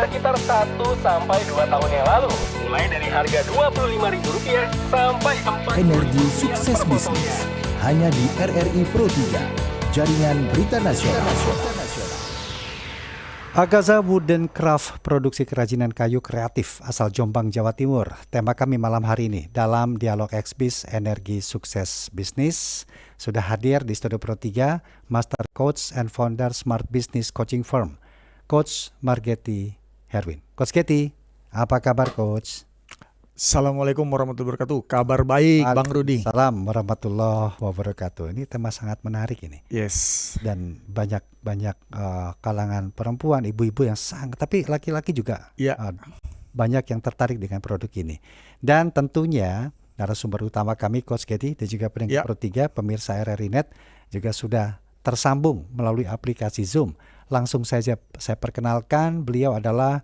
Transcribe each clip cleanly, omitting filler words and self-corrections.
sekitar 1 sampai 2 tahun yang lalu. Mulai dari harga Rp25.000 sampai Rp4.000. Energi sukses bisnis hanya di RRI Pro 3, jaringan berita nasional. Akaza Wooden Craft, produksi kerajinan kayu kreatif asal Jombang, Jawa Timur. Tema kami malam hari ini dalam Dialog Xbis Energi Sukses Bisnis. Sudah hadir di Studio Pro 3, Master Coach and Founder Smart Business Coaching Firm, Coach Margeti Herwin. Coach Getty, apa kabar Coach? Assalamualaikum warahmatullahi wabarakatuh. Kabar baik, Bang Rudi. Salam warahmatullahi wabarakatuh. Ini tema sangat menarik ini. Yes. Dan banyak kalangan perempuan, ibu-ibu yang sangat, tapi laki-laki juga banyak yang tertarik dengan produk ini. Dan tentunya narasumber utama kami Coach Getty dan juga pendengar Pro 3, pemirsa RRI Net juga sudah tersambung melalui aplikasi Zoom. Langsung saja saya perkenalkan, beliau adalah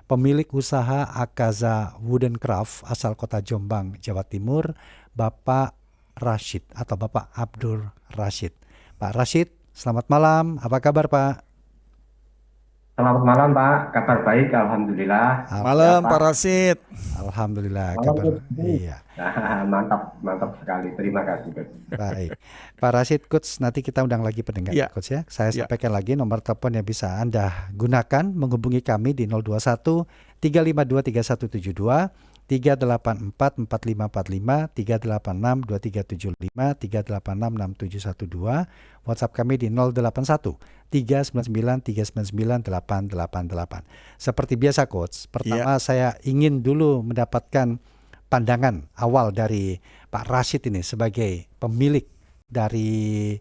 pemilik usaha Akaza Wooden Craft asal kota Jombang, Jawa Timur, Bapak Rashid atau Bapak Abdul Rashid. Pak Rashid, selamat malam. Apa kabar Pak? Selamat malam Pak, kabar baik Alhamdulillah. Malam Pak Rashid. Alhamdulillah Malam, kabar. Iya. Mantap sekali. Terima kasih Coach. Baik. Pak Rashid, Coach, nanti kita undang lagi pendengar Coach ya. Saya sampaikan lagi nomor telepon yang bisa Anda gunakan menghubungi kami di 021 352 3172, 384 4545, 386 2375, 386 6712. WhatsApp kami di 081 399 399 888. Seperti biasa Coach, pertama saya ingin dulu mendapatkan pandangan awal dari Pak Rashid ini sebagai pemilik dari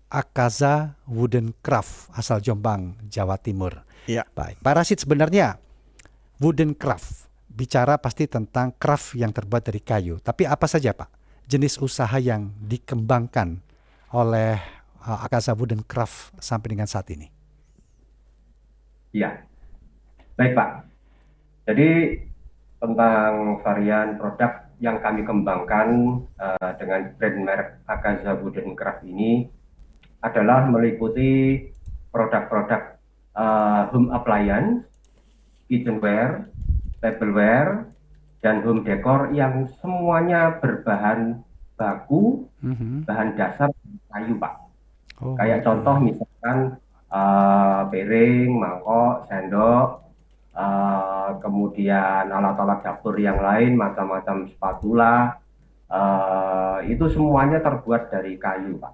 Akaza Wooden Craft asal Jombang, Jawa Timur. Baik, Pak Rashid, sebenarnya Wooden Craft bicara pasti tentang craft yang terbuat dari kayu. Tapi apa saja Pak jenis usaha yang dikembangkan oleh Akaza Wooden Craft sampai dengan saat ini? Iya, baik Pak. Jadi tentang varian produk yang kami kembangkan dengan brand merek Akaza Wooden Craft ini adalah meliputi produk-produk home appliance, kitchenware, tableware, dan home decor yang semuanya berbahan baku, bahan dasar kayu Pak. Kayak contoh misalkan piring, mangkok, sendok, kemudian alat-alat dapur yang lain, macam-macam spatula, itu semuanya terbuat dari kayu Pak.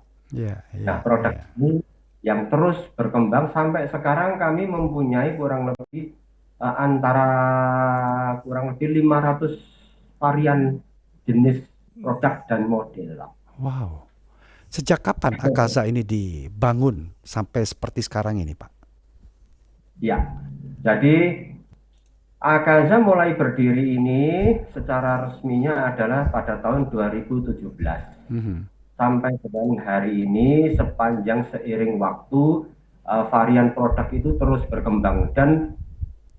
Nah produk ini yang terus berkembang sampai sekarang kami mempunyai kurang lebih 500 varian jenis produk dan model. Wow. Sejak kapan Akaza ini dibangun sampai seperti sekarang ini Pak? Ya, jadi Akaza mulai berdiri ini secara resminya adalah pada tahun 2017. Sampai dengan hari ini sepanjang seiring waktu varian produk itu terus berkembang, dan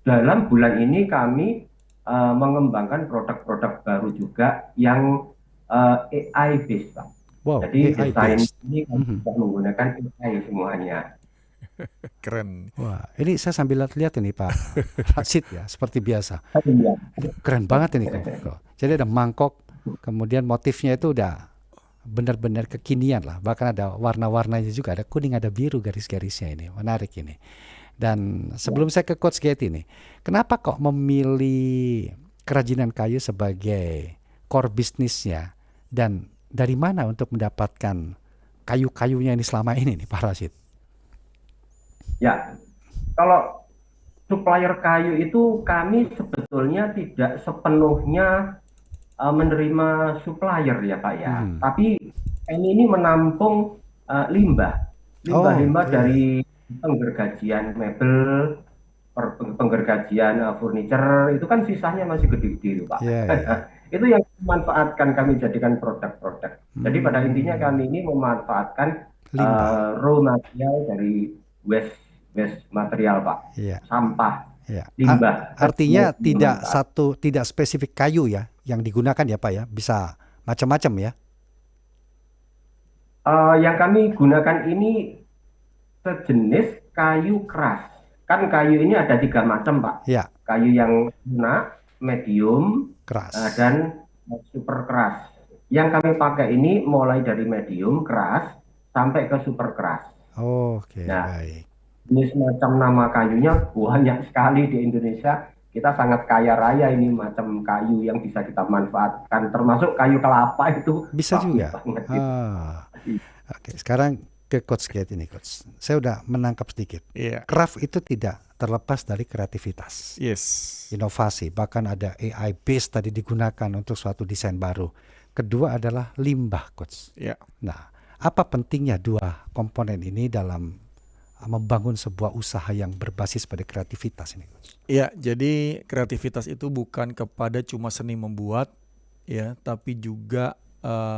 dalam bulan ini kami mengembangkan produk-produk baru juga yang AI based Pak. Wow, jadi AI desain based. ini kami tidak menggunakan AI semuanya. Keren. Wah, ini saya sambil lihat ini Pak Rashid ya, seperti biasa. Iya. Keren banget ini kok. Jadi ada mangkok, kemudian motifnya itu udah benar-benar kekinian lah. Bahkan ada warna-warnanya juga, ada kuning, ada biru garis-garisnya ini. Menarik ini. Dan sebelum saya ke Coach Getty nih, kenapa kok memilih kerajinan kayu sebagai core bisnisnya, dan dari mana untuk mendapatkan kayu-kayunya ini selama ini nih Pak Rashid? Ya, kalau supplier kayu itu kami sebetulnya tidak sepenuhnya menerima supplier ya Pak ya, tapi kami ini menampung limbah dari penggergajian mebel, penggergajian furniture, itu kan sisanya masih gede-gede Pak. Itu yang dimanfaatkan kami jadikan produk-produk. Jadi pada intinya kami ini memanfaatkan raw material dari waste material Pak, sampah, limbah. Artinya tidak spesifik kayu ya yang digunakan ya Pak ya, bisa macam-macam ya? Yang kami gunakan ini sejenis kayu keras. kan kayu ini ada 3 macam, Pak. Ya, Kayu yang lunak, medium, keras. dan super keras. Yang kami pakai ini mulai dari medium keras sampai ke super keras. Oke, Nah, baik. jenis macam nama kayunya banyak sekali di Indonesia. Kita sangat kaya raya ini macam kayu yang bisa kita manfaatkan, termasuk kayu kelapa itu Bisa bagus juga. banget gitu. Oke, sekarang ke Coach Gate ini, Coach. Saya udah menangkap sedikit. Iya. Craft itu tidak terlepas dari kreativitas, Yes. inovasi. Bahkan ada AI base tadi digunakan untuk suatu desain baru. Kedua adalah limbah, Coach. Ya. Nah, apa pentingnya dua komponen ini dalam membangun sebuah usaha yang berbasis pada kreativitas ini, Coach? Iya, jadi kreativitas itu bukan kepada cuma seni membuat, ya, tapi juga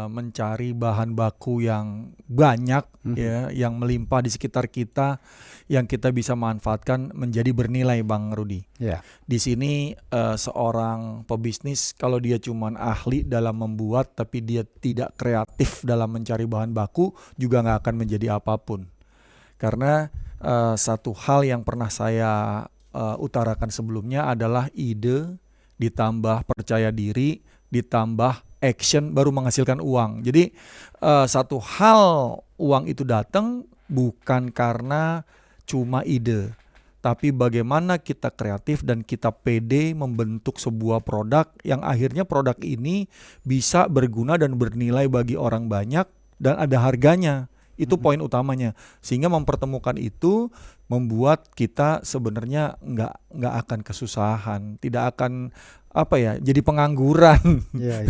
mencari bahan baku yang banyak, ya, yang melimpah di sekitar kita, yang kita bisa manfaatkan menjadi bernilai, Bang Rudi. Ya. Di sini seorang pebisnis kalau dia cuma ahli dalam membuat, tapi dia tidak kreatif dalam mencari bahan baku, juga nggak akan menjadi apapun. Karena satu hal yang pernah saya utarakan sebelumnya adalah ide ditambah percaya diri ditambah action baru menghasilkan uang. Jadi satu hal uang itu datang bukan karena cuma ide, tapi bagaimana kita kreatif dan kita pede membentuk sebuah produk yang akhirnya produk ini bisa berguna dan bernilai bagi orang banyak dan ada harganya. Itu poin utamanya. Sehingga mempertemukan itu membuat kita sebenarnya nggak akan kesusahan, tidak akan jadi pengangguran. Ya,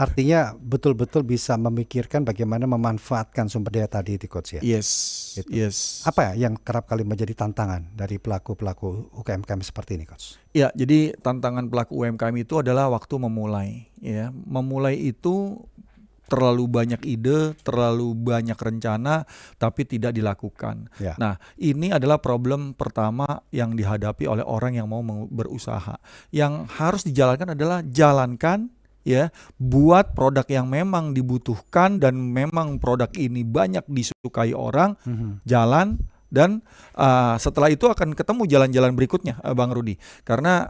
artinya betul-betul bisa memikirkan bagaimana memanfaatkan sumber daya tadi itu, Coach, ya. Yes, Gitu. yes. Apa yang kerap kali menjadi tantangan dari pelaku-pelaku UMKM seperti ini, Coach? Ya, jadi tantangan pelaku UMKM itu adalah waktu memulai. Ya, memulai itu terlalu banyak ide, terlalu banyak rencana, tapi tidak dilakukan. Ya. Nah, ini adalah problem pertama yang dihadapi oleh orang yang mau berusaha. Yang harus dijalankan adalah jalankan, ya, buat produk yang memang dibutuhkan dan memang produk ini banyak disukai orang, jalan. Dan setelah itu akan ketemu jalan-jalan berikutnya, Bang Rudi. Karena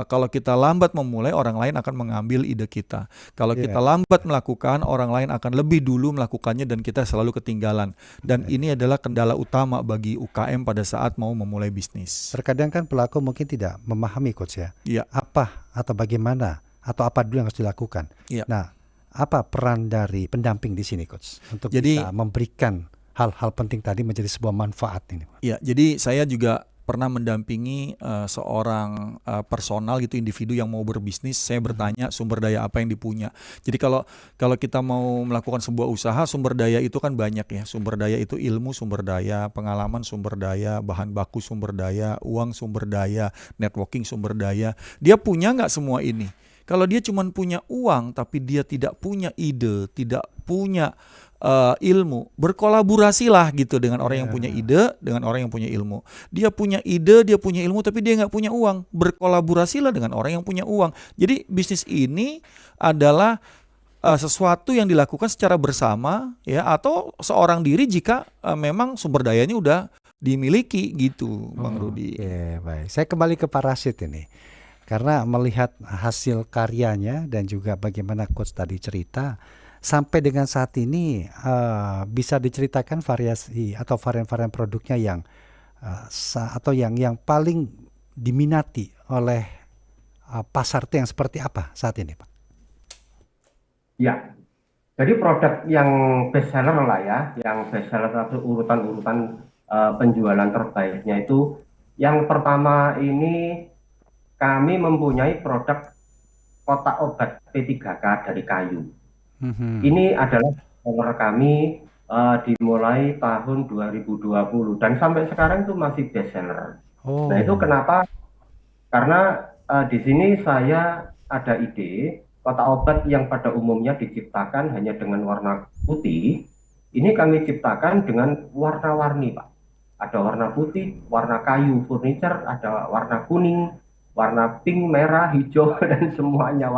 kalau kita lambat memulai, orang lain akan mengambil ide kita. Kalau kita lambat melakukan, orang lain akan lebih dulu melakukannya dan kita selalu ketinggalan. Dan ini adalah kendala utama bagi UKM pada saat mau memulai bisnis. Terkadang kan pelaku mungkin tidak memahami, Coach, ya. Iya. Apa atau bagaimana atau apa dulu yang harus dilakukan. Iya. Nah, apa peran dari pendamping di sini, Coach, untuk bisa memberikan hal-hal penting tadi menjadi sebuah manfaat ini? Ya, jadi saya juga pernah mendampingi seorang personal gitu, individu yang mau berbisnis. Saya bertanya sumber daya apa yang dipunya. Jadi kalau kita mau melakukan sebuah usaha, sumber daya itu kan banyak ya. Sumber daya itu ilmu sumber daya, pengalaman sumber daya, bahan baku sumber daya, uang sumber daya, networking sumber daya. Dia punya nggak semua ini? Kalau dia cuma punya uang tapi dia tidak punya ide, tidak punya ilmu, berkolaborasilah gitu dengan orang yang punya ide, dengan orang yang punya ilmu. Dia punya ide, dia punya ilmu, tapi dia nggak punya uang. Berkolaborasilah dengan orang yang punya uang. Jadi bisnis ini adalah sesuatu yang dilakukan secara bersama, ya, atau seorang diri jika memang sumber dayanya udah dimiliki gitu, Bang Rudi. Oke, baik. Saya kembali ke Pak Rashid ini. Karena melihat hasil karyanya dan juga bagaimana Coach tadi cerita, sampai dengan saat ini bisa diceritakan variasi atau varian-varian produknya yang atau yang paling diminati oleh pasar itu yang seperti apa saat ini, Pak? Ya, jadi produk yang best seller lah ya, yang best seller atau urutan-urutan penjualan terbaiknya itu, yang pertama ini kami mempunyai produk kotak obat P3K dari kayu. Ini adalah seller kami dimulai tahun 2020 dan sampai sekarang itu masih best seller. Nah, itu kenapa? Karena di sini saya ada ide kotak obat yang pada umumnya diciptakan hanya dengan warna putih, ini kami ciptakan dengan warna-warni, Pak. Ada warna putih, warna kayu furniture, ada warna kuning, warna pink, merah, hijau, dan semuanya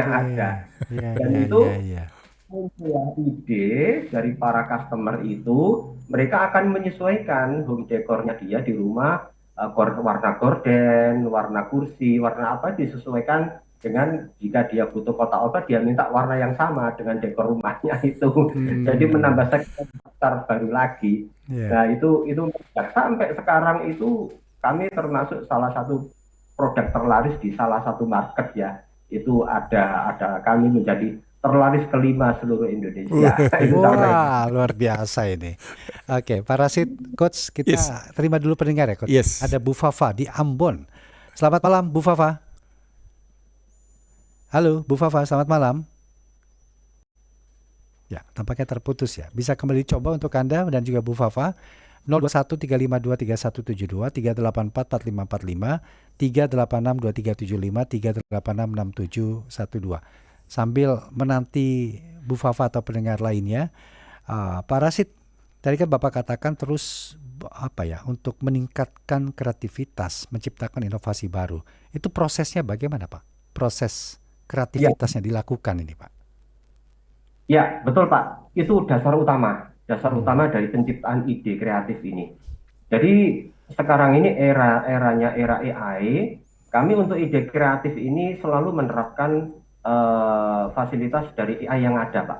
ada. Dan itu muncul ide dari para customer itu mereka akan menyesuaikan home decornya dia di rumah, warna gorden, warna kursi, warna apa disesuaikan dengan jika dia butuh kotak obat dia minta warna yang sama dengan dekor rumahnya itu. Jadi menambah sektor baru lagi. Nah itu sampai sekarang itu kami termasuk salah satu produk terlaris di salah satu market ya. Itu ada kami menjadi terlaris kelima seluruh Indonesia. Wah, luar biasa ini. Oke, Parasit Coach, kita terima dulu pendengar ya Coach. Ada Bu Fafa di Ambon. Selamat malam Bu Fafa. Halo Bu Fafa, selamat malam. Ya, tampaknya terputus ya. Bisa kembali coba untuk Anda dan juga Bu Fafa. 0213523172, 3844545, 3862375, 3866712. Sambil menanti Bu Fafa atau pendengar lainnya, Parasit, tadi kan Bapak katakan terus untuk meningkatkan kreativitas, menciptakan inovasi baru. Itu prosesnya bagaimana Pak? Proses kreativitasnya dilakukan ini Pak? Ya, betul Pak. Itu dasar utama dari penciptaan ide kreatif ini. Jadi sekarang ini era AI, kami untuk ide kreatif ini selalu menerapkan fasilitas dari AI yang ada Pak.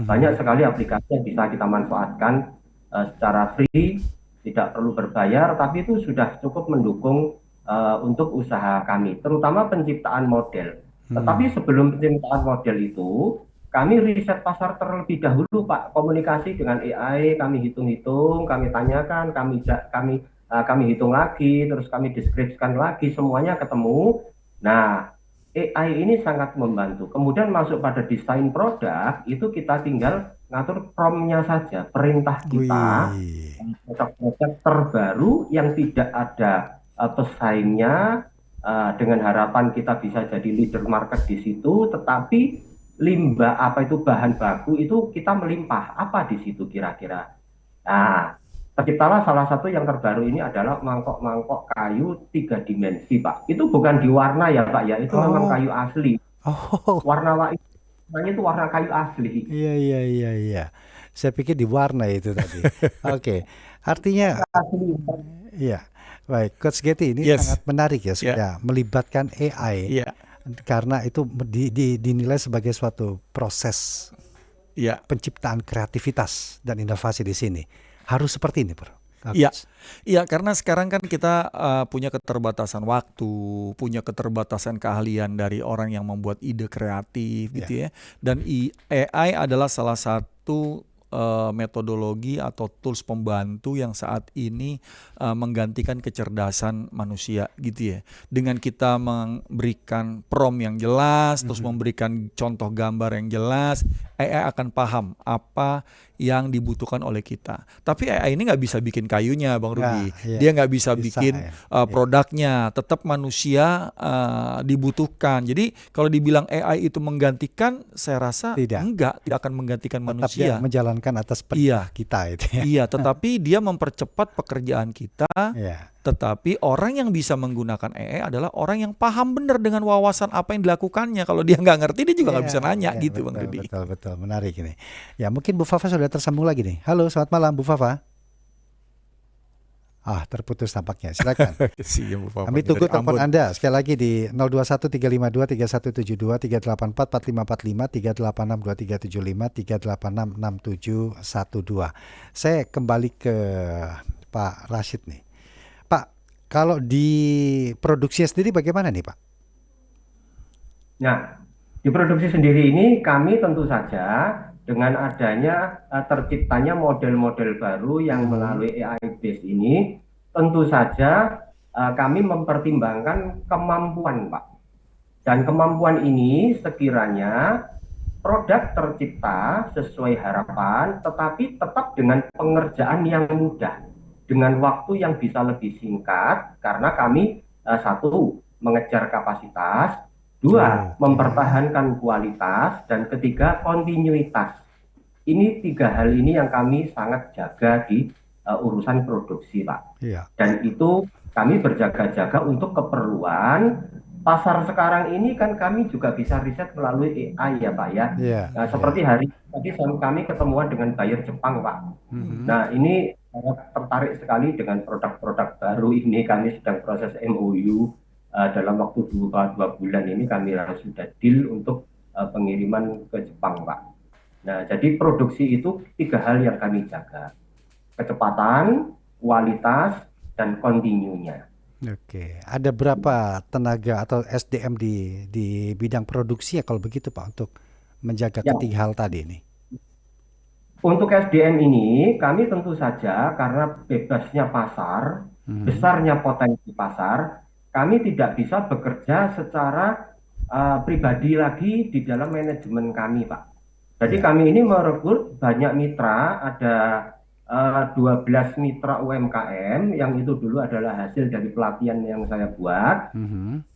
Banyak sekali aplikasi yang bisa kita manfaatkan secara free, tidak perlu berbayar, tapi itu sudah cukup mendukung untuk usaha kami, terutama penciptaan model. Tetapi sebelum penciptaan model itu, kami riset pasar terlebih dahulu Pak, komunikasi dengan AI, kami hitung-hitung, kami tanyakan, kami hitung lagi, terus kami deskripsikan lagi, semuanya ketemu. Nah, AI ini sangat membantu. Kemudian masuk pada desain produk, itu kita tinggal ngatur prompt-nya saja, perintah kita, produk-produk terbaru yang tidak ada pesaingnya, dengan harapan kita bisa jadi leader market di situ, tetapi bahan baku itu kita melimpah apa di situ kira-kira. Nah, terciptalah salah satu yang terbaru ini adalah mangkok-mangkok kayu 3 dimensi Pak. Itu bukan di warna ya Pak ya, itu memang kayu asli. Warnanya itu warna kayu asli. Iya. Saya pikir di warna itu tadi. Oke. Artinya iya. Baik, Coach Getty ini sangat menarik ya sudah melibatkan AI. Karena itu dinilai sebagai suatu proses penciptaan kreativitas dan inovasi di sini. Harus seperti ini, Bro. Iya, karena sekarang kan kita punya keterbatasan waktu, punya keterbatasan keahlian dari orang yang membuat ide kreatif gitu ya. Dan AI adalah salah satu metodologi atau tools pembantu yang saat ini menggantikan kecerdasan manusia gitu ya. Dengan kita memberikan prompt yang jelas, terus memberikan contoh gambar yang jelas, AI akan paham apa yang dibutuhkan oleh kita. Tapi AI ini nggak bisa bikin kayunya, Bang Rudi. Dia nggak bisa bikin produknya. Tetap manusia dibutuhkan. Jadi kalau dibilang AI itu menggantikan, saya rasa tidak akan menggantikan manusia. Tetap menjalankan atas perintah kita itu ya. Iya, tetapi dia mempercepat pekerjaan kita. Tetapi orang yang bisa menggunakan AI adalah orang yang paham benar dengan wawasan apa yang dilakukannya. Kalau dia nggak ngerti, dia juga nggak bisa nanya gitu, Bang Rudi. Betul, menarik ini. Ya, mungkin Bu Fafa sudah tersambung lagi nih. Halo, selamat malam Bu Fafa. Terputus tampaknya. Silakan. Kami tunggu telepon Anda sekali lagi di 0213523172, 3844545, 3862375, 3866712. Saya kembali ke Pak Rashid nih. Pak, kalau di produksi sendiri bagaimana nih Pak? Nah, di produksi sendiri ini kami tentu saja dengan adanya terciptanya model-model baru yang melalui AI base ini, tentu saja kami mempertimbangkan kemampuan Pak. Dan kemampuan ini sekiranya produk tercipta sesuai harapan, tetapi tetap dengan pengerjaan yang mudah, dengan waktu yang bisa lebih singkat, karena kami satu, mengejar kapasitas, dua, mempertahankan kualitas, dan ketiga, kontinuitas. Ini 3 hal ini yang kami sangat jaga di urusan produksi, Pak. Dan itu kami berjaga-jaga untuk keperluan pasar sekarang ini kan kami juga bisa riset melalui AI ya Pak ya. Nah, seperti hari tadi kami ketemuan dengan buyer Jepang Pak. Nah, ini saya tertarik sekali dengan produk-produk baru ini. Kami sedang proses MOU dalam waktu 2 bulan ini kami sudah deal untuk pengiriman ke Jepang Pak. Nah, jadi produksi itu 3 hal yang kami jaga. Kecepatan, kualitas, dan continue-nya. Oke, ada berapa tenaga atau SDM di bidang produksi ya kalau begitu Pak untuk menjaga ketiga hal tadi ini? Untuk SDM ini kami tentu saja karena bebasnya pasar, besarnya potensi pasar, kami tidak bisa bekerja secara pribadi lagi di dalam manajemen kami Pak. Jadi kami ini merekrut banyak mitra, ada 12 mitra UMKM yang itu dulu adalah hasil dari pelatihan yang saya buat.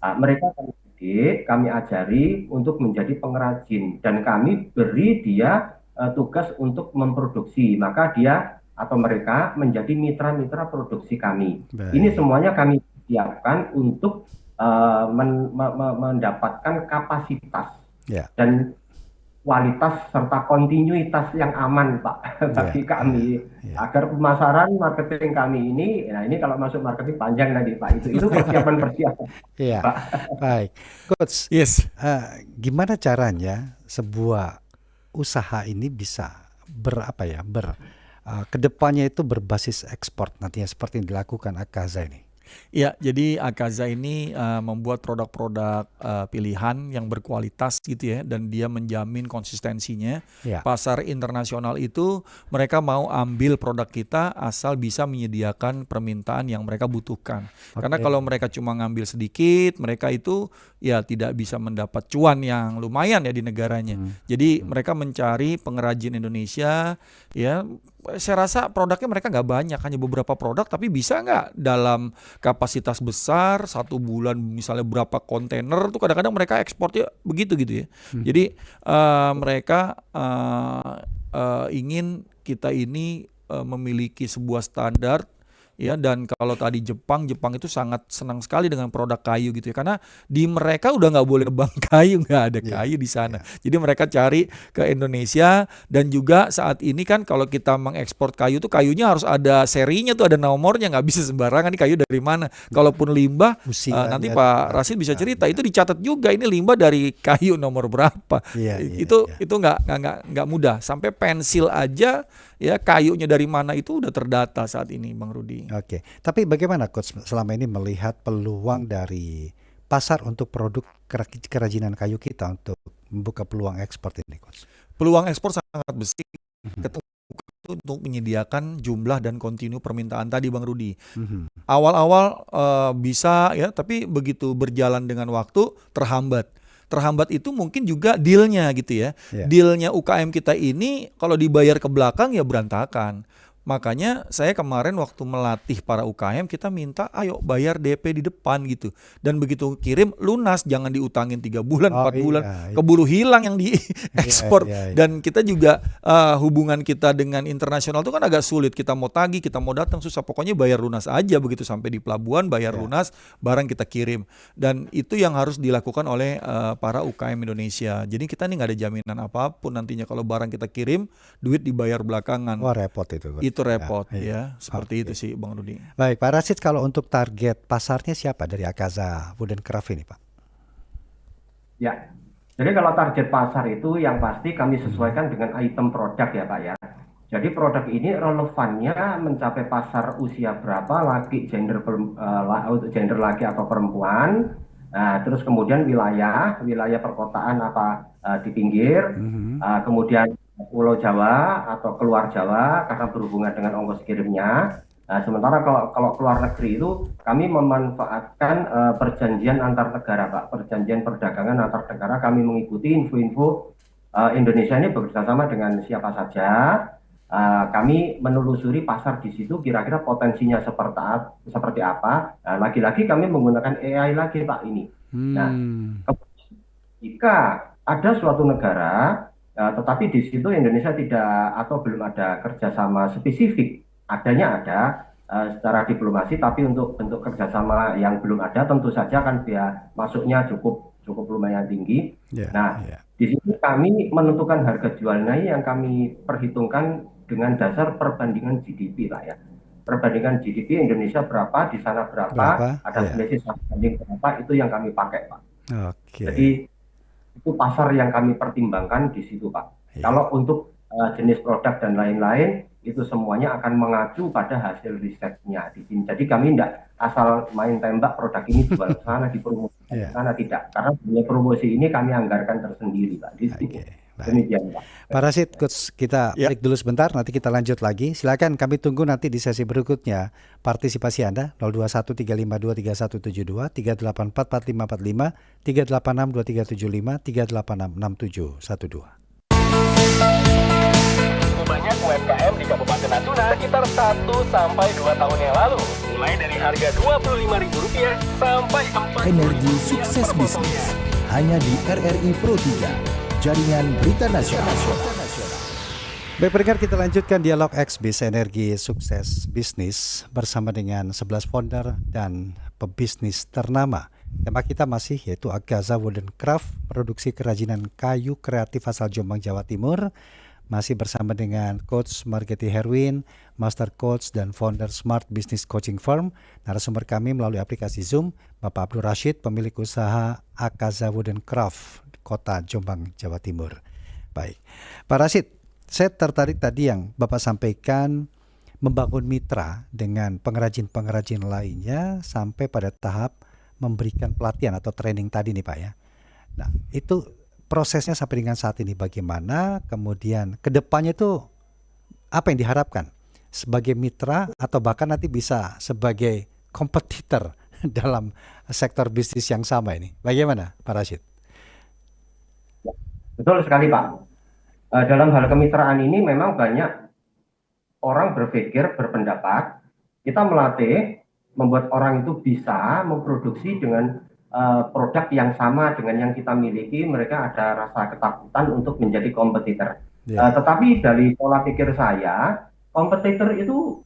Mereka kami didik, kami ajari untuk menjadi pengrajin dan kami beri dia tugas untuk memproduksi. Maka dia atau mereka menjadi mitra-mitra produksi kami. Ini semuanya kami siapkan untuk mendapatkan kapasitas dan kualitas serta kontinuitas yang aman Pak bagi kami agar pemasaran marketing kami ini, nah ini kalau masuk marketing panjang nanti Pak, itu persiapan. Iya, baik, Coach. Gimana caranya sebuah usaha ini bisa kedepannya itu berbasis ekspor nantinya seperti yang dilakukan Akaza ini? Ya, jadi Akaza ini membuat produk-produk pilihan yang berkualitas gitu ya, dan dia menjamin konsistensinya. Pasar internasional itu mereka mau ambil produk kita asal bisa menyediakan permintaan yang mereka butuhkan. Karena kalau mereka cuma ngambil sedikit, mereka itu ya tidak bisa mendapat cuan yang lumayan ya di negaranya. Jadi mereka mencari pengrajin Indonesia ya. Saya rasa produknya mereka nggak banyak, hanya beberapa produk, tapi bisa nggak dalam kapasitas besar 1 bulan misalnya berapa kontainer tuh kadang-kadang mereka ekspornya begitu gitu ya. Jadi mereka ingin kita ini memiliki sebuah standar ya, dan kalau tadi Jepang itu sangat senang sekali dengan produk kayu gitu ya, karena di mereka udah nggak boleh nebang kayu, nggak ada kayu di sana. Jadi mereka cari ke Indonesia, dan juga saat ini kan kalau kita mengekspor kayu tuh kayunya harus ada serinya tuh, ada nomornya, nggak bisa sembarangan ini kayu dari mana. Kalaupun limbah, nanti Pak Rashid bisa cerita itu dicatat juga ini limbah dari kayu nomor berapa. Itu nggak mudah. Sampai pensil aja ya kayunya dari mana itu udah terdata saat ini Bang Rudi. Oke, tapi bagaimana Coach selama ini melihat peluang dari pasar untuk produk kerajinan kayu kita untuk membuka peluang ekspor ini, Coach? Peluang ekspor sangat besar untuk menyediakan jumlah dan kontinu permintaan tadi Bang Rudi. Awal-awal bisa ya, tapi begitu berjalan dengan waktu terhambat. Terhambat itu mungkin juga dealnya gitu ya. Dealnya UKM kita ini kalau dibayar ke belakang ya berantakan. Makanya saya kemarin waktu melatih para UKM kita minta ayo bayar DP di depan gitu. Dan begitu kirim lunas, jangan diutangin 3 bulan, 4 bulan. Keburu hilang yang diekspor. Dan kita juga hubungan kita dengan internasional itu kan agak sulit. Kita mau tagih, kita mau datang susah. Pokoknya bayar lunas aja begitu sampai di pelabuhan, bayar lunas, barang kita kirim. Dan itu yang harus dilakukan oleh para UKM Indonesia. Jadi kita ini nggak ada jaminan apapun nantinya kalau barang kita kirim, duit dibayar belakangan. Wah repot itu. Itu repot ya, seperti itu sih Bang Rudi. Baik Pak Rashid, kalau untuk target pasarnya siapa dari Akaza Wooden Craft ini Pak? Ya, jadi kalau target pasar itu yang pasti kami sesuaikan dengan item produk ya Pak ya. Jadi produk ini relevannya mencapai pasar usia berapa, gender laki atau perempuan, terus kemudian wilayah perkotaan apa di pinggir, kemudian Pulau Jawa atau keluar Jawa karena berhubungan dengan ongkos kirimnya. Sementara kalau keluar negeri itu kami memanfaatkan perjanjian antar negara Pak, perjanjian perdagangan antar negara. Kami mengikuti info-info Indonesia ini bekerjasama dengan siapa saja. Kami menelusuri pasar di situ kira-kira potensinya seperti apa. Lagi-lagi kami menggunakan AI lagi Pak ini. Nah, jika ada suatu negara tetapi di situ Indonesia tidak atau belum ada kerjasama spesifik, adanya ada, secara diplomasi, tapi untuk bentuk kerjasama yang belum ada, tentu saja kan biaya masuknya cukup lumayan tinggi. Di sini kami menentukan harga jualnya yang kami perhitungkan dengan dasar perbandingan GDP lah ya. Perbandingan GDP Indonesia berapa, di sana berapa, ada selisih banding berapa, itu yang kami pakai, Pak. Jadi itu pasar yang kami pertimbangkan di situ, Pak. Kalau untuk jenis produk dan lain-lain, itu semuanya akan mengacu pada hasil risetnya di sini. Jadi kami tidak asal main tembak produk ini jual ke sana, dipromosikan ke sana, tidak. Karena punya promosi ini kami anggarkan tersendiri, Pak. Di situ. Demikian, Pak. Pak Rashid, Coach, kita break dulu sebentar, nanti kita lanjut lagi. Silakan, kami tunggu nanti di sesi berikutnya partisipasi Anda 0213523172, 3844545, 3862375, 3866712. Banyak UMKM di Kabupaten Natuna sekitar 1-2 tahun yang lalu. Mulai dari harga Rp25.000 sampai 4 Energi Sukses Bisnis hanya di RRI Pro 3, jaringan berita nasional. Baik pendengar, kita lanjutkan dialog X-Biz Energi Sukses Bisnis bersama dengan 11 founder dan pebisnis ternama. Tema kita masih yaitu Agaza Wooden Craft, produksi kerajinan kayu kreatif asal Jombang, Jawa Timur. Masih bersama dengan Coach Margeti Herwin, Master Coach dan founder Smart Business Coaching Firm. Narasumber kami melalui aplikasi Zoom, Bapak Abdul Rashid, pemilik usaha Agaza Wooden Craft, Kota Jombang, Jawa Timur. Baik, Pak Rashid, saya tertarik tadi yang Bapak sampaikan membangun mitra dengan pengrajin-pengrajin lainnya sampai pada tahap memberikan pelatihan atau training tadi nih Pak ya. Nah, itu prosesnya sampai dengan saat ini bagaimana, kemudian kedepannya itu apa yang diharapkan sebagai mitra atau bahkan nanti bisa sebagai kompetitor dalam sektor bisnis yang sama ini, bagaimana Pak Rashid? Betul sekali Pak. Dalam hal kemitraan ini memang banyak orang berpikir, berpendapat, kita melatih, membuat orang itu bisa memproduksi dengan produk yang sama dengan yang kita miliki, mereka ada rasa ketakutan untuk menjadi kompetitor. Tetapi dari pola pikir saya, kompetitor itu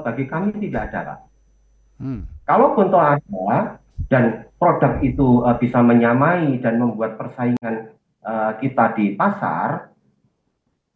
bagi kami tidak ada, Pak. Kalaupun toh ada dan produk itu bisa menyamai dan membuat persaingan kita di pasar,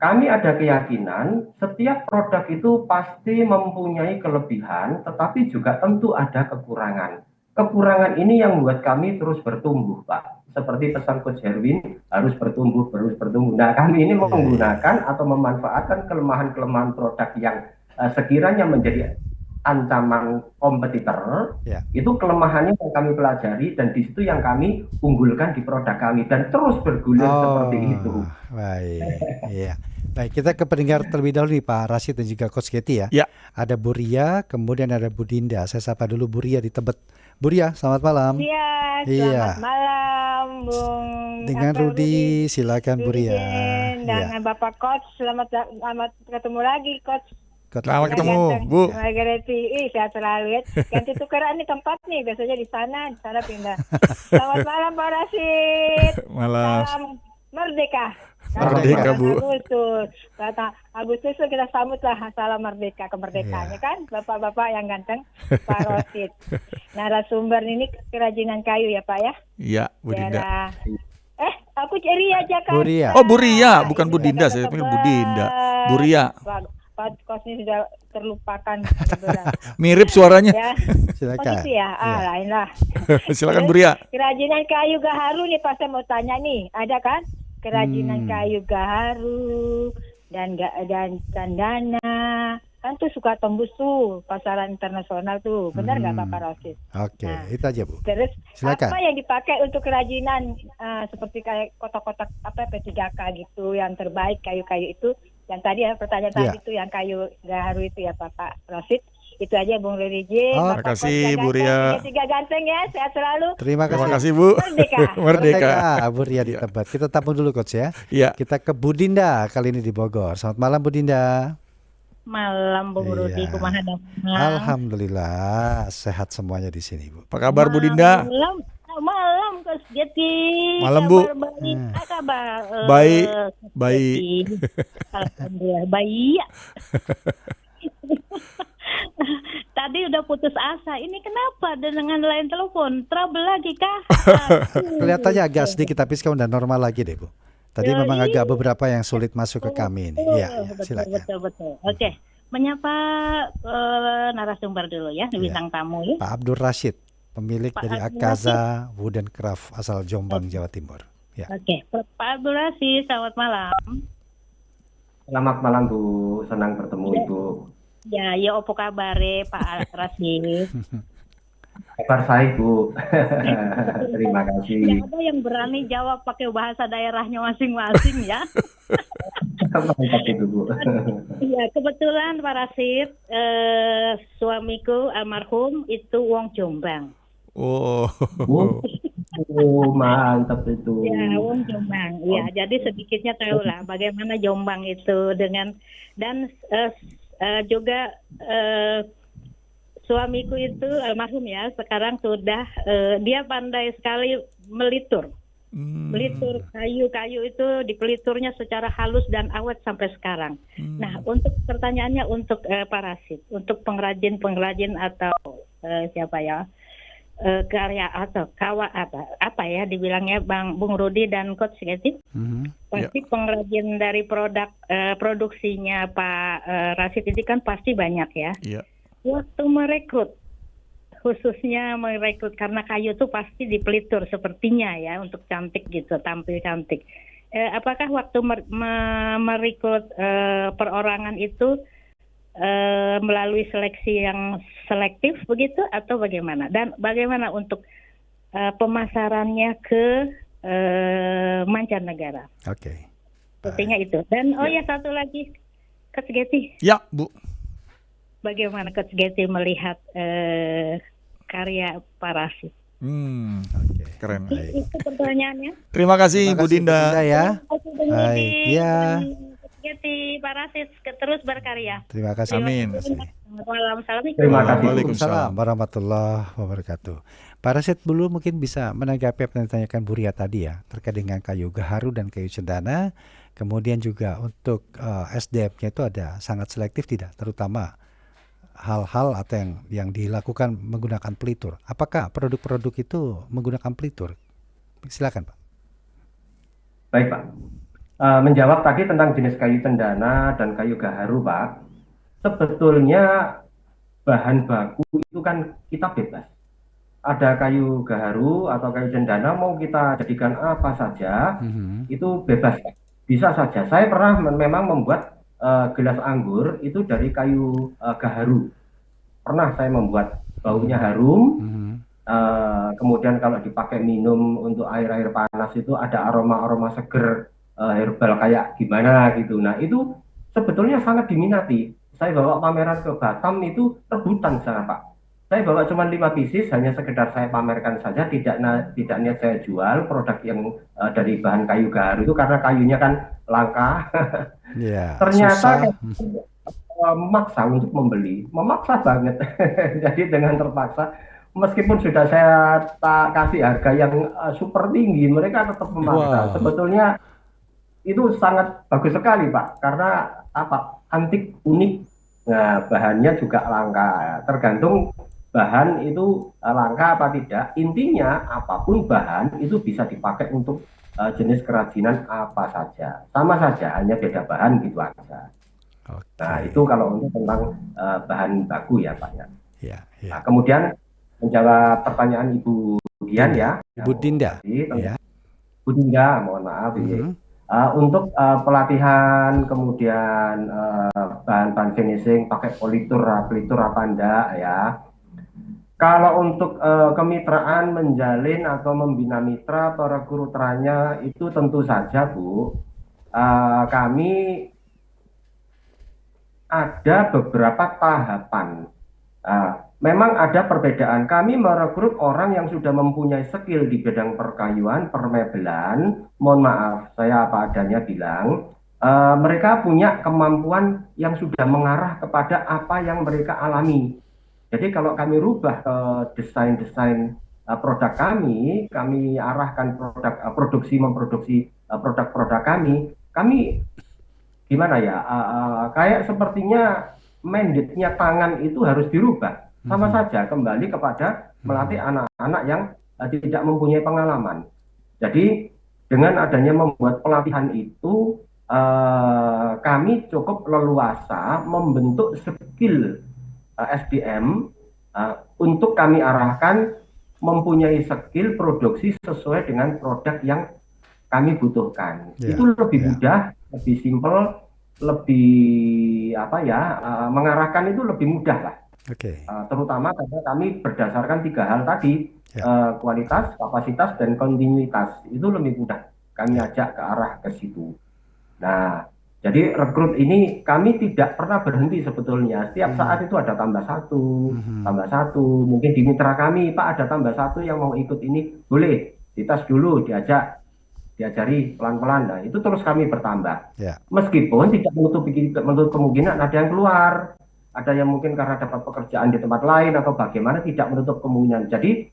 kami ada keyakinan setiap produk itu pasti mempunyai kelebihan, tetapi juga tentu ada kekurangan. Kekurangan ini yang membuat kami terus bertumbuh, Pak. Seperti pesan Coach Herwin, harus bertumbuh, terus bertumbuh. Nah, kami ini menggunakan atau memanfaatkan kelemahan-kelemahan produk yang sekiranya menjadi ancaman kompetitor, itu kelemahannya yang kami pelajari dan di situ yang kami unggulkan di produk kami dan terus bergulir seperti itu. Baik, iya. Baik, kita ke pendengar terlebih dahulu nih Pak Rashid dan juga Coach Getty ya. Ada Bu Ria, kemudian ada Bu Dinda. Saya sapa dulu Bu Ria di Tebet. Bu Ria, selamat malam. Selamat malam, Bung. Dengan Rudi, silakan Bu Ria. Dan Bapak Coach, selamat ketemu lagi Coach. Selamat ketemu, Bu. Margeti, sehat selalu ya. Ganti tukeran nih tempat nih, biasanya di sana pindah. Selamat malam Pak Rashid. Malam. Salam merdeka. Merdeka, Bu. Agustus kita sambut lah salam merdeka, kemerdekaannya kan, bapak-bapak yang ganteng, Pak Rashid. Narasumber ini kerajinan kayu ya Pak ya? Iya, Bu Dinda. Aku Ria Jakarta. Bu Ria. Oh, Bu Ria, bukan Bu Dinda, saya pikir Bu Dinda. Bu Ria. Pak Kos ini sudah terlupakan. Mirip suaranya. Ya. Silakan. Gitu ya. Lain lah. Silakan Bu Ria. Kerajinan kayu Gaharu nih, Pak saya mau tanya nih, ada kan? Kerajinan kayu Gaharu dan Candana kan tuh suka tembus tuh pasaran internasional tuh, benar nggak Bapak Rashid? Oke, itu aja Bu. Terus silakan. Apa yang dipakai untuk kerajinan seperti kayak kotak-kotak P3K gitu yang terbaik kayu-kayu itu? Yang tadi pertanyaan tadi itu yang kayu Gaharu itu ya Bapak Rashid. Itu aja Bung Riri. Terima kasih Bu Ria. Tiga ganteng ya, sehat selalu. Terima kasih Bu. Merdeka. Bu Ria di Tebet. Kita tampung dulu Coach ya. Iya. Kita ke Bu Dinda kali ini di Bogor. Selamat malam Bu Dinda. Malam Bung Rudi, kumaha dong? Alhamdulillah sehat semuanya di sini Bu. Apa kabar Bu Dinda? Malam Coach Getty. Malam Bu. Kabar Baik. Alhamdulillah baik. Tadi udah putus asa. Ini kenapa dengan lain telepon? Trouble lagi kah? Kelihatannya agak sedikit, tapi sekarang udah normal lagi deh Bu. Tadi Ya, memang agak iya. beberapa yang sulit masuk ke kami ini. Iya, silakan. Betul. Oke, menyapa narasumber dulu ya, bintang tamu ya. Pak Abdul Rashid, pemilik Pak dari Abdul Akaza Wooden Craft asal Jombang, Jawa Timur. Ya. Oke, Pak Abdul Rashid, selamat malam. Selamat malam Bu, senang bertemu Ibu. Ya, opo kabare Pak Rashid? Kabar saya Bu. Terima kasih. Ya, ada yang berani jawab pakai bahasa daerahnya masing-masing ya. Mantap itu Bu. Iya, kebetulan Pak Rashid, suamiku almarhum itu wong Jombang. Oh. Mantap itu. Ya, wong Jombang. Iya, jadi sedikitnya tahu lah bagaimana Jombang itu dengan dan juga suamiku itu almarhum ya, sekarang sudah dia pandai sekali melitur. Melitur kayu-kayu itu dipeliturnya secara halus dan awet sampai sekarang. Nah, untuk pertanyaannya untuk Pak Rashid, untuk pengrajin atau siapa ya? Karya atau apa ya dibilangnya Bung Rudi dan Coach Getty, pasti pengrajin dari produksinya Pak Rashid ini kan pasti banyak ya. Waktu merekrut, khususnya merekrut karena kayu itu pasti dipelitur sepertinya ya untuk cantik gitu, tampil cantik. Apakah waktu merekrut perorangan itu melalui seleksi yang selektif begitu atau bagaimana? Dan bagaimana untuk pemasarannya ke mancanegara? Oke. Sepertinya itu. Dan ya satu lagi, Coach Getty. Ya, Bu. Bagaimana Coach Getty melihat karya Pak Rashid? Keren. Itu pertanyaannya. Terima kasih Bu Dinda. Ya. Baik. Ya. Pak Rashid terus berkarya. Terima kasih. Amin. Selamat malam. Assalamualaikum. Terima kasih. Waalaikumsalam warahmatullahi wabarakatuh. Pak Rashid dulu mungkin bisa menanggapi apa yang ditanyakan Bu Ria tadi ya, terkait dengan kayu gaharu dan kayu cendana. Kemudian juga untuk SDM-nya itu ada sangat selektif tidak, terutama hal-hal atau yang dilakukan menggunakan pelitur. Apakah produk-produk itu menggunakan pelitur? Silakan Pak. Baik Pak. Menjawab tadi tentang jenis kayu cendana dan kayu gaharu Pak, sebetulnya bahan baku itu kan kita bebas. Ada kayu gaharu atau kayu cendana mau kita jadikan apa saja, itu bebas. Bisa saja. Saya pernah memang membuat gelas anggur itu dari kayu gaharu. Pernah saya membuat, baunya harum. Kemudian kalau dipakai minum untuk air-air panas itu ada aroma-aroma seger, herbal kayak gimana gitu. Nah itu sebetulnya sangat diminati. Saya bawa pameran ke Batam itu rebutan sana Pak. Saya bawa cuma 5 pieces, hanya sekedar saya pamerkan saja, tidak niat saya jual produk yang dari bahan kayu gaharu itu karena kayunya kan langka. Ternyata memaksa untuk membeli, memaksa banget. Jadi dengan terpaksa, meskipun sudah saya kasih harga yang super tinggi, mereka tetap memaksa. Sebetulnya itu sangat bagus sekali Pak, karena antik, unik. Nah, bahannya juga langka. Tergantung bahan itu langka apa tidak. Intinya apapun bahan itu bisa dipakai untuk jenis kerajinan apa saja. Sama saja, hanya beda bahan gitu aja. Nah, itu kalau untuk tentang bahan baku ya Pak ya. Nah, kemudian menjawab pertanyaan Ibu Dian ya. Ibu Dinda. Bu Dinda, mohon maaf ya. Untuk pelatihan kemudian bahan-bahan finishing pakai pelitur apa enggak ya. Kalau untuk kemitraan menjalin atau membina mitra atau rekrutannya itu tentu saja Bu, kami ada beberapa tahapan. Memang ada perbedaan. Kami merekrut orang yang sudah mempunyai skill di bidang perkayuan, permebelan. Mohon maaf, saya apa adanya bilang. Mereka punya kemampuan yang sudah mengarah kepada apa yang mereka alami. Jadi kalau kami rubah ke desain-desain produk kami arahkan memproduksi produk-produk kami gimana ya? Kayak sepertinya mandate-nya tangan itu harus dirubah. Sama saja kembali kepada melatih anak-anak yang tidak mempunyai pengalaman. Jadi dengan adanya membuat pelatihan itu, kami cukup leluasa membentuk skill SDM untuk kami arahkan mempunyai skill produksi sesuai dengan produk yang kami butuhkan. Itu lebih mudah, lebih simpel, lebih mengarahkan itu lebih mudah lah. Terutama karena kami berdasarkan 3 hal tadi, kualitas, kapasitas, dan kontinuitas. Itu lebih mudah kami ajak ke arah ke situ. Nah, jadi rekrut ini kami tidak pernah berhenti sebetulnya. Setiap saat itu ada tambah satu. Mungkin di mitra kami, Pak, ada tambah 1 yang mau ikut ini, boleh dites dulu, diajari pelan-pelan. Nah, itu terus kami bertambah. Meskipun tidak menutup kemungkinan ada yang keluar. Ada yang mungkin karena dapat pekerjaan di tempat lain atau bagaimana, tidak menutup kemungkinan. Jadi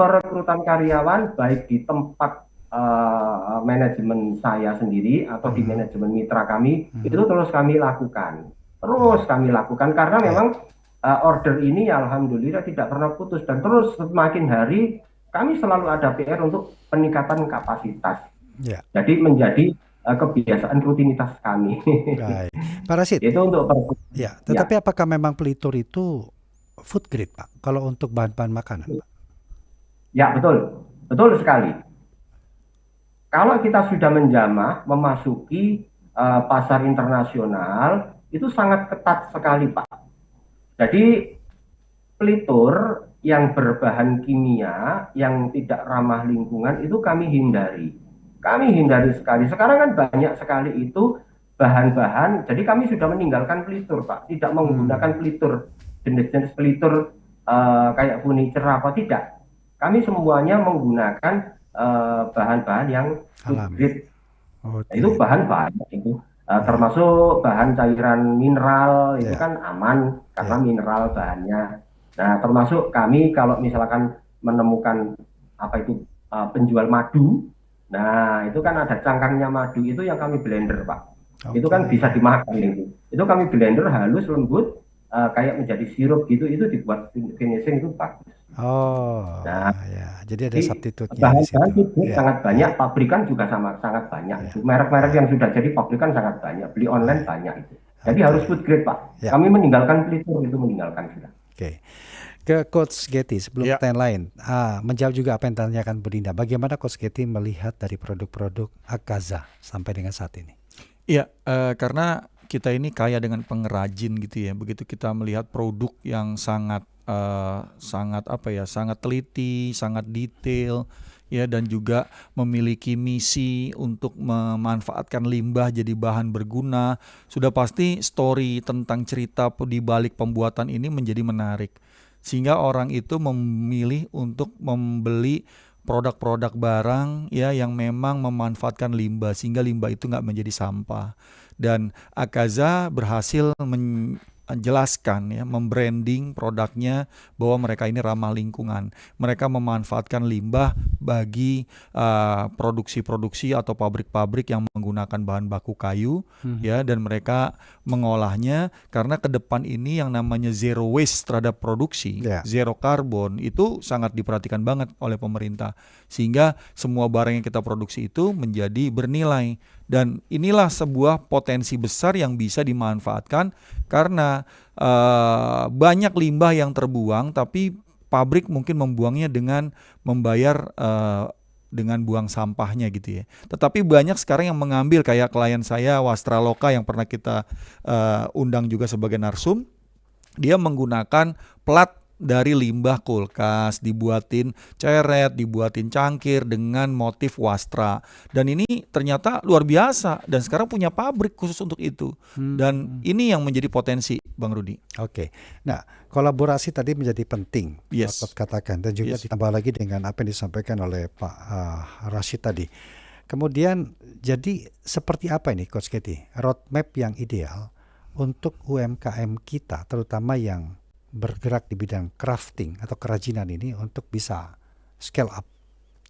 perekrutan karyawan baik di tempat manajemen saya sendiri atau di manajemen mitra kami itu terus kami lakukan. Karena memang order ini alhamdulillah tidak pernah putus, dan terus semakin hari kami selalu ada PR untuk peningkatan kapasitas. Jadi menjadi kebiasaan rutinitas kami. Baik. Pak Rashid. Itu untuk tetapi apakah memang Pelitur itu food grade, Pak? Kalau untuk bahan-bahan makanan, Pak? Ya, betul. Betul sekali. Kalau kita sudah menjamah memasuki pasar internasional, itu sangat ketat sekali, Pak. Jadi Pelitur yang berbahan kimia, yang tidak ramah lingkungan, itu kami hindari. Kami hindari sekali. Sekarang kan banyak sekali itu bahan-bahan. Jadi kami sudah meninggalkan pelitur, Pak. Tidak menggunakan pelitur, jenis-jenis pelitur kayak furniture apa, tidak. Kami semuanya menggunakan bahan-bahan yang food grade. Itu bahan-bahan itu termasuk bahan cairan mineral, itu kan aman karena mineral bahannya. Nah, termasuk kami kalau misalkan menemukan penjual madu. Nah, itu kan ada cangkangnya madu, itu yang kami blender, Pak. Itu kan bisa dimakan itu. Itu kami blender halus, lembut, kayak menjadi sirup gitu, itu dibuat finishing itu bagus. Jadi ada substitutnya. Bahan-bahan itu sangat banyak, pabrikan juga sangat banyak. Merek-merek yang sudah jadi pabrikan sangat banyak, beli online banyak itu. Jadi harus food grade, Pak. Kami meninggalkan pelitur, itu meninggalkan sudah. Ke Coach Getty sebelum pertanyaan lain, menjawab juga apa yang ditanyakan Bu Dinda. Bagaimana Coach Getty melihat dari produk-produk Akaza sampai dengan saat ini? Iya, karena kita ini kaya dengan pengrajin gitu ya. Begitu kita melihat produk yang sangat teliti, sangat detail, ya, dan juga memiliki misi untuk memanfaatkan limbah jadi bahan berguna. Sudah pasti story tentang cerita di balik pembuatan ini menjadi menarik. Sehingga orang itu memilih untuk membeli produk-produk barang ya yang memang memanfaatkan limbah, sehingga limbah itu nggak menjadi sampah. Dan Akaza berhasil menjelaskan ya, membranding produknya bahwa mereka ini ramah lingkungan. Mereka memanfaatkan limbah bagi produksi-produksi atau pabrik-pabrik yang menggunakan bahan baku kayu ya, dan mereka mengolahnya karena ke depan ini yang namanya zero waste terhadap produksi, zero carbon itu sangat diperhatikan banget oleh pemerintah, sehingga semua barang yang kita produksi itu menjadi bernilai. Dan inilah sebuah potensi besar yang bisa dimanfaatkan karena banyak limbah yang terbuang, tapi pabrik mungkin membuangnya dengan membayar dengan buang sampahnya gitu ya. Tetapi banyak sekarang yang mengambil, kayak klien saya Wastraloka yang pernah kita undang juga sebagai narsum, dia menggunakan plat dari limbah kulkas, dibuatin ceret, dibuatin cangkir dengan motif Wastra. Dan ini ternyata luar biasa, dan sekarang punya pabrik khusus untuk itu. Dan ini yang menjadi potensi, Bang Rudi. Oke. Nah, kolaborasi tadi menjadi penting, Pak katakan, dan juga ditambah lagi dengan apa yang disampaikan oleh Pak Rashid tadi. Kemudian jadi seperti apa ini Coach Getty, roadmap yang ideal untuk UMKM kita, terutama yang bergerak di bidang crafting atau kerajinan ini untuk bisa scale up,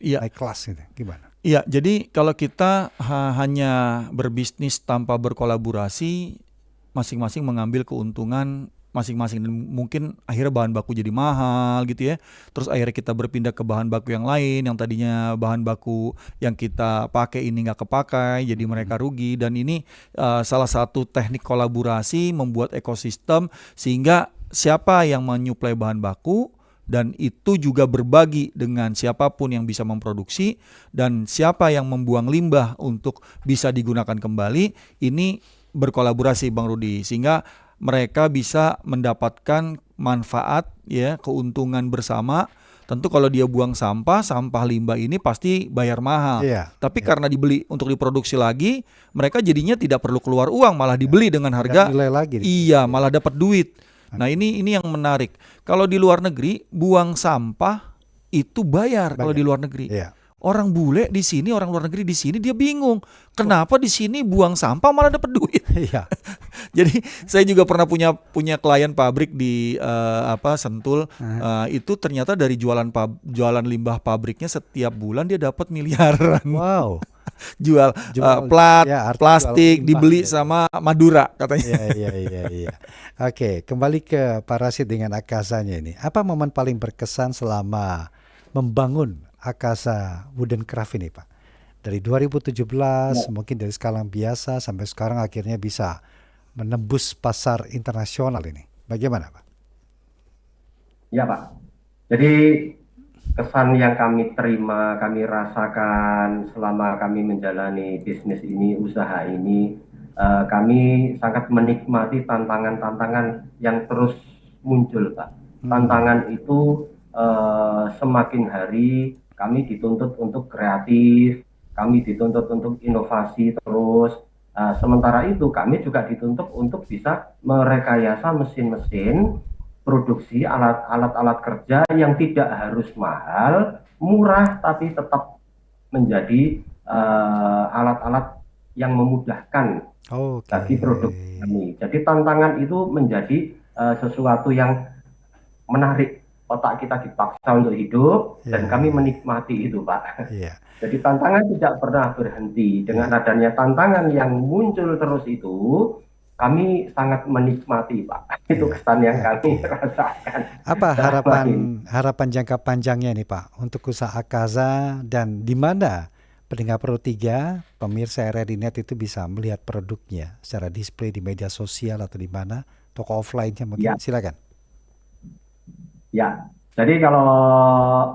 naik kelas gitu, gimana? Iya, jadi kalau kita hanya berbisnis tanpa berkolaborasi, masing-masing mengambil keuntungan masing-masing, dan mungkin akhirnya bahan baku jadi mahal gitu ya. Terus akhirnya kita berpindah ke bahan baku yang lain, yang tadinya bahan baku yang kita pakai ini nggak kepakai, jadi mereka rugi. Dan ini salah satu teknik kolaborasi membuat ekosistem sehingga siapa yang menyuplai bahan baku dan itu juga berbagi dengan siapapun yang bisa memproduksi, dan siapa yang membuang limbah untuk bisa digunakan kembali, ini berkolaborasi Bang Rudi, sehingga mereka bisa mendapatkan manfaat ya, keuntungan bersama. Tentu kalau dia buang sampah limbah ini pasti bayar mahal. Tapi karena dibeli untuk diproduksi lagi, mereka jadinya tidak perlu keluar uang, malah dibeli dengan harga nilai lagi. Iya, malah dapat duit. Nah, ini yang menarik. Kalau di luar negeri buang sampah itu bayar. Kalau di luar negeri. Orang bule di sini, orang luar negeri di sini dia bingung. Kenapa di sini buang sampah malah dapat duit? Jadi saya juga pernah punya klien pabrik di Sentul. Itu ternyata dari jualan limbah pabriknya setiap bulan dia dapat miliaran. Wow. jual plastik dibeli sama Madura katanya. Iya. Oke, kembali ke Pak Rashid dengan Akazanya ini. Apa momen paling berkesan selama membangun Akaza Wooden Craft ini, Pak? Dari 2017 mungkin dari skala biasa sampai sekarang akhirnya bisa menembus pasar internasional ini. Bagaimana, Pak? Ya, Pak. Jadi kesan yang kami terima, kami rasakan selama kami menjalani bisnis ini, usaha ini, kami sangat menikmati tantangan-tantangan yang terus muncul, Pak. Tantangan itu semakin hari kami dituntut untuk kreatif, kami dituntut untuk inovasi terus. Sementara itu kami juga dituntut untuk bisa merekayasa mesin-mesin, produksi alat-alat kerja yang tidak harus mahal, murah, tapi tetap menjadi alat-alat yang memudahkan bagi produk kami. Jadi tantangan itu menjadi sesuatu yang menarik. Otak kita dipaksa untuk hidup dan kami menikmati itu, Pak. Jadi tantangan tidak pernah berhenti. Dengan adanya tantangan yang muncul terus itu, kami sangat menikmati, Pak. Itu kesan yang kami rasakan. Apa harapan jangka panjangnya nih, Pak, untuk usaha Akaza, dan di mana pendengar Pro 3, pemirsa RRI Net itu bisa melihat produknya secara display di media sosial atau di mana, toko offline-nya mungkin? Silakan. Ya, jadi kalau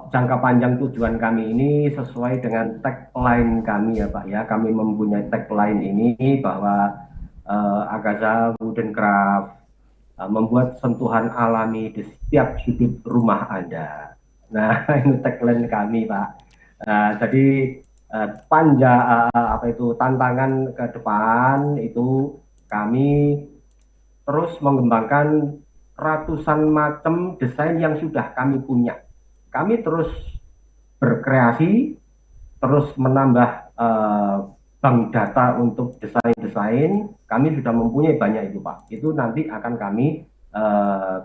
jangka panjang tujuan kami ini sesuai dengan tagline kami ya, Pak ya. Kami mempunyai tagline ini bahwa Akaza Wooden Craft membuat sentuhan alami di setiap sudut rumah Anda. Nah, ini tagline kami, Pak. Jadi tantangan ke depan itu kami terus mengembangkan ratusan macam desain yang sudah kami punya. Kami terus berkreasi, terus menambah bank data untuk desain-desain. Kami sudah mempunyai banyak itu, Pak. Itu nanti akan kami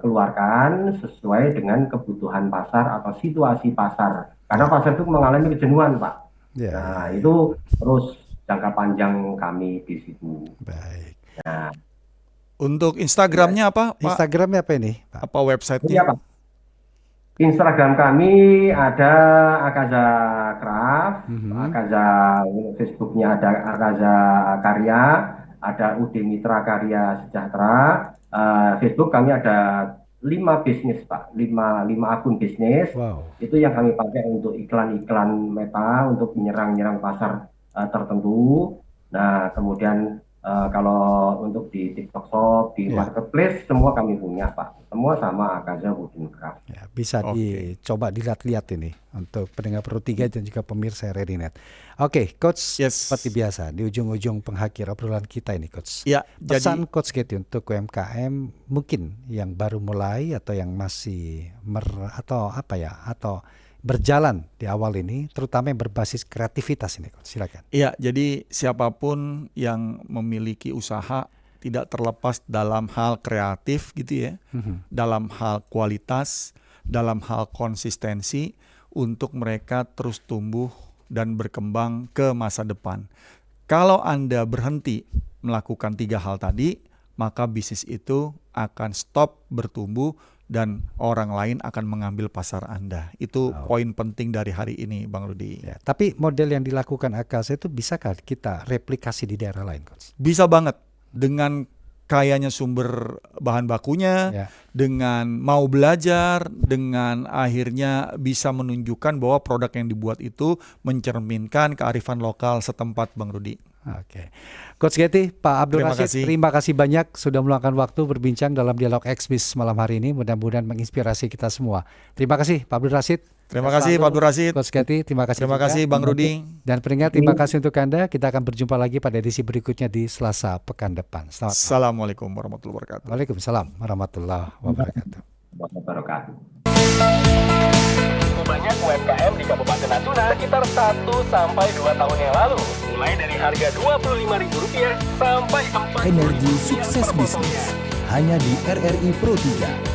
keluarkan sesuai dengan kebutuhan pasar atau situasi pasar. Karena pasar itu mengalami kejenuhan, Pak. Nah, itu terus jangka panjang kami di situ. Baik. Nah, untuk Instagramnya apa, Pak? Instagramnya apa ini, Pak? Apa websitenya? Iya, Pak. Instagram kami ada Akaza Craft, Akaza, Facebooknya ada Akaza Karya, ada UD Mitra Karya Sejahtera. Facebook kami ada 5 bisnis, Pak, 5 akun bisnis. Itu yang kami pakai untuk iklan-iklan Meta untuk menyerang pasar tertentu. Nah, kemudian kalau untuk di TikTok Shop, di Marketplace, semua kami punya, Pak. Semua sama Akaza Wooden Craft. Ya, bisa dicoba dilihat-lihat ini untuk pendengar Pro 3 dan juga pemirsa RRI Net. Oke, Coach, seperti biasa di ujung-ujung penghakir obrolan kita ini, Coach. Pesan Coach Getty untuk UMKM mungkin yang baru mulai atau yang masih atau berjalan di awal ini, terutama yang berbasis kreativitas ini, silakan. Iya, jadi siapapun yang memiliki usaha tidak terlepas dalam hal kreatif gitu ya, dalam hal kualitas, dalam hal konsistensi untuk mereka terus tumbuh dan berkembang ke masa depan. Kalau Anda berhenti melakukan 3 hal tadi, maka bisnis itu akan stop bertumbuh dan orang lain akan mengambil pasar Anda. Itu poin penting dari hari ini, Bang Rudi. Ya, tapi model yang dilakukan Akasa itu bisakah kita replikasi di daerah lain, Coach? Bisa banget, dengan kayanya sumber bahan bakunya, dengan mau belajar, dengan akhirnya bisa menunjukkan bahwa produk yang dibuat itu mencerminkan kearifan lokal setempat, Bang Rudi. Oke, Coach Getty, Pak Abdul Rashid, terima kasih banyak sudah meluangkan waktu berbincang dalam dialog Xbiz malam hari ini. Mudah-mudahan menginspirasi kita semua. Terima kasih, Pak Abdul Rashid. Terima kasih, Pak Abdul Rashid. Coach Getty, terima kasih. Terima kasih, Bang Rudi. Dan peringat, terima kasih untuk Anda. Kita akan berjumpa lagi pada edisi berikutnya di Selasa pekan depan. Selamat malam. Assalamualaikum warahmatullahi wabarakatuh. Waalaikumsalam warahmatullahi wabarakatuh. Banyak UMKM di Kabupaten Natuna sekitar 1-2 tahun yang lalu. Mulai dari harga Rp25.000 sampai 4. Energi sukses bisnis hanya di RRI Pro 3.